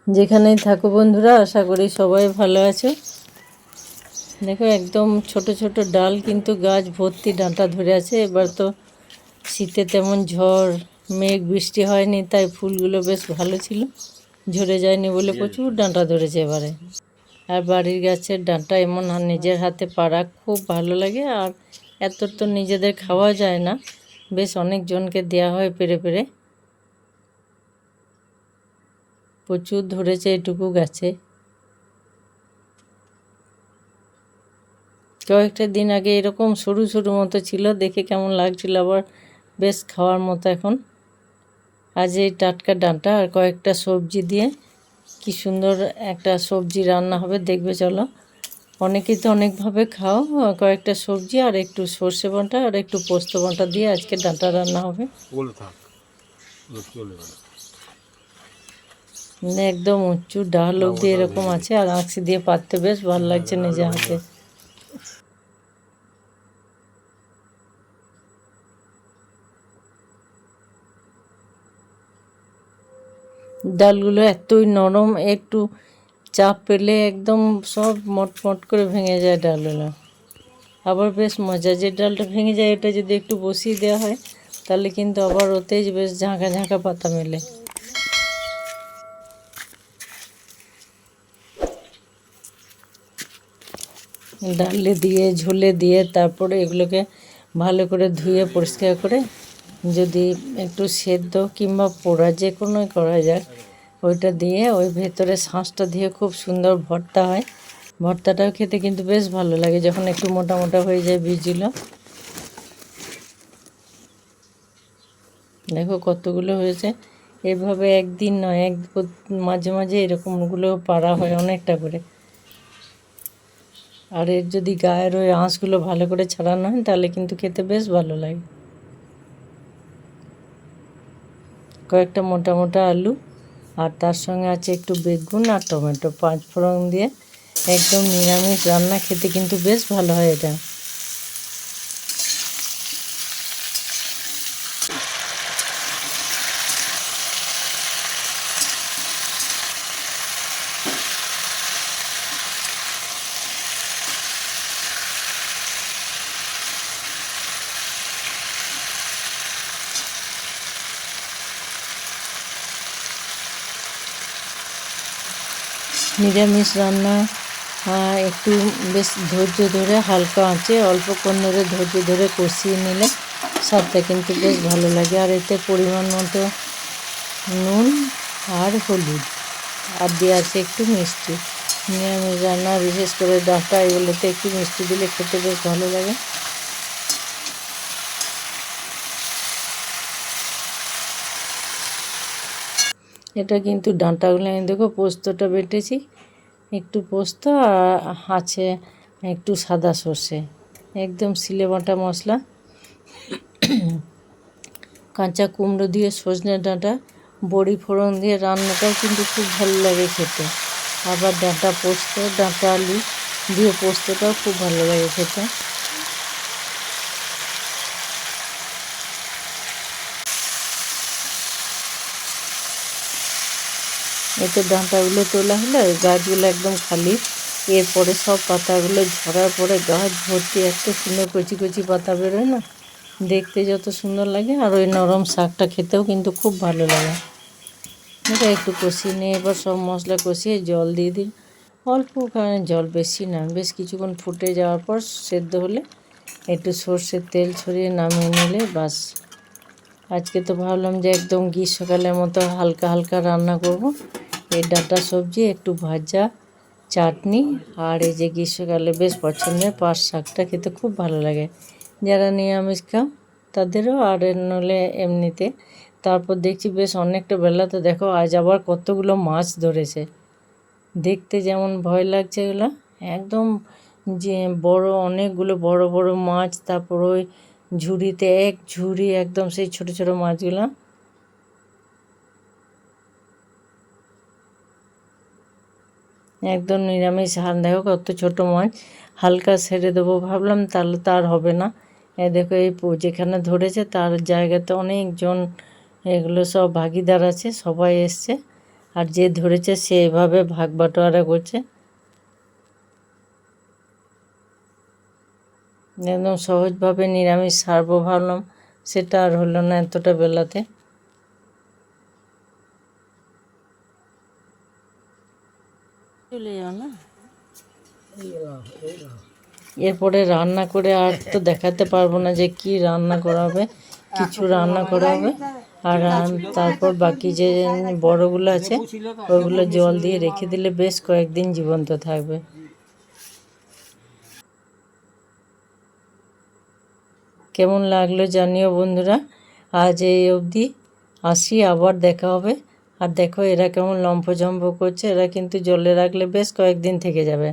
যেখানেই থাকো বন্ধুরা, আশা করি সবাই ভালো আছো। দেখো একদম ছোট ছোট ডাল, কিন্তু গাছ ভর্তি ডাঁটা ধরে আছে। এবার তো শীতে তেমন ঝড় মেঘ বৃষ্টি হয়নি, তাই ফুলগুলো বেশ ভালো ছিল, ঝরে যায়নি বলে প্রচুর ডাঁটা ধরেছে এবারে। আর বাড়ির গাছের ডাঁটা এমন নিজের হাতে পাড়া খুব ভালো লাগে। আর এত তো নিজেদের খাওয়া যায় না, বেশ অনেকজনকে দেওয়া হয় পেরে পেরে। প্রচুর ধরেছে এটুকু গাছে। কয়েকটা দিন আগে এরকম সরু সরু মতো ছিল, দেখে কেমন লাগছিল, আবার বেশ খাওয়ার মতো এখন। আজ এই টাটকা ডাঁটা আর কয়েকটা সবজি দিয়ে কি সুন্দর একটা সবজি রান্না হবে, দেখবে চলো। অনেকেই তো অনেকভাবে খাও, কয়েকটা সবজি আর একটু সর্ষে বাটা আর একটু পোস্ত বাটা দিয়ে আজকে ডাঁটা রান্না হবে। একদম উঁচু ডাল অব্দি এরকম আছে, আর আঁকশি দিয়ে পাততে বেশ ভালো লাগছে নিজে হাতে। ডালগুলো এতই নরম, একটু চাপ পেলে একদম সব মটমট করে ভেঙে যায় ডালগুলো। আবার বেশ মজা, যে ডালটা ভেঙে যায় এটা যদি একটু বসিয়ে দেওয়া হয়, তাহলে কিন্তু আবার ওতেই বেশ ঝাঁকা ঝাঁকা পাতা মেলে। ডালে দিয়ে ঝোলে দিয়ে তারপরে এগুলোকে ভালো করে ধুয়ে পরিষ্কার করে, যদি একটু সেদ্ধ কিংবা পোড়া যে কোনো করা যায়, ওইটা দিয়ে ওই ভেতরে শাঁসটা দিয়ে খুব সুন্দর ভর্তা হয়। ভর্তাটাও খেতে কিন্তু বেশ ভালো লাগে যখন একটু মোটা মোটা হয়ে যায় বীজগুলো। দেখো কতগুলো হয়েছে। এভাবে একদিন নয়, মাঝে মাঝে এরকমগুলো পাড়া হয় অনেকটা করে। আর এর যদি গায়ের ওই আঁশগুলো ভালো করে ছাড়ানো হয়, তাহলে কিন্তু খেতে বেশ ভালো লাগে। কয়েকটা মোটা মোটা আলু, আর তার সঙ্গে আছে একটু বেগুন আর টমেটো, 5 ফোড়ন দিয়ে একদম নিরামিষ রান্না, খেতে কিন্তু বেশ ভালো হয় এটা। নিরামিষ রান্না একটু বেশ ধৈর্য ধরে হালকা আঁচে অল্পক্ষণ ধরে ধৈর্য ধরে কষিয়ে নিলে স্বাদটা কিন্তু বেশ ভালো লাগে। আর এতে পরিমাণ মতো নুন আর হলুদ, আর দিয়ে আছে একটু মিষ্টি। নিরামিষ রান্না বিশেষ করে ডাঁটা এগুলোতে একটু মিষ্টি দিলে খেতে বেশ ভালো লাগে। এটা কিন্তু ডাঁটাগুলো আমি দেখো পোস্তটা বেটেছি, একটু পোস্ত আর আছে একটু সাদা সর্ষে, একদম সিলে বাটা মশলা। কাঁচা কুমড়ো দিয়ে সজনে ডাঁটা বড়ি ফোড়ন দিয়ে রান্নাটাও কিন্তু খুব ভালো লাগে খেতে। আবার ডাঁটা পোস্ত, ডাঁটা আলু দিয়ে পোস্তটাও খুব ভালো লাগে খেতে। এতে ডাঁটাগুলো তোলা হলে গাছগুলো একদম খালি। এরপরে সব পাতাগুলো ঝরার পরে গাছ ভর্তি এত সুন্দর কচি কচি পাতা বেরোয় না, দেখতে যত সুন্দর লাগে, আর ওই নরম শাকটা খেতেও কিন্তু খুব ভালো লাগে। এটা একটু কষিয়ে নিয়ে এবার সব মশলা কষিয়ে জল দিয়ে দিই, অল্প, কারণ জল বেশি না, বেশ কিছুক্ষণ ফুটে যাওয়ার পর সেদ্ধ হলে একটু সর্ষের তেল ছড়িয়ে নামিয়ে নিলে বাস। আজকে তো ভাবলাম যে একদম গ্রীষ্মকালের মতো হালকা হালকা রান্না করব। এই ডাঁটা সবজি, একটু ভাজা, চাটনি, আর এই যে গ্রীষ্মকালে বেশ পছন্দের পাট শাকটা খেতে খুব ভালো লাগে যারা নিরামিষ খাও তাদেরও, আর নলে এমনিতে। তারপর দেখছি বেশ অনেকটা বেলা, তো দেখো আজ আবার কতগুলো মাছ ধরেছে। দেখতে যেমন ভয় লাগছে এগুলো, একদম যে বড় অনেকগুলো বড় বড় মাছ। তারপর ওই ঝুড়িতে এক ঝুড়ি একদম সেই ছোট ছোট মাছগুলো। একদম নিরামিষ হাল, দেখো কত ছোট মাছ। হালকা ছেড়ে দেবো ভাবলাম, তাহলে তার হবে না। দেখো এই যেখানে ধরেছে তার জায়গাতে অনেকজন, এগুলো সব ভাগিদার আছে, সবাই এসছে। আর যে ধরেছে সে এভাবে ভাগ বাটোয়ারা করছে। একদম সহজভাবে নিরামিষ সারবো ভাবলাম, সেটা আর হলো না এতটা বেলাতে। চলে যাও না। এরপরে রান্না করে আর তো দেখাতে পারবো না যে কি রান্না করা হবে, কিছু রান্না করা হবে। আর তারপর বাকি যে বড়গুলো আছে ওগুলো জল দিয়ে রেখে দিলে বেশ কয়েকদিন জীবন্ত থাকবে। কেমন লাগলো জানিও বন্ধুরা। আজ এই অবধি, আসি, আবার দেখা হবে। আর দেখো এরা কেমন লম্ফঝম্প করছে, এরা কিন্তু জলে রাখলে বেশ কয়েকদিন থেকে যাবে।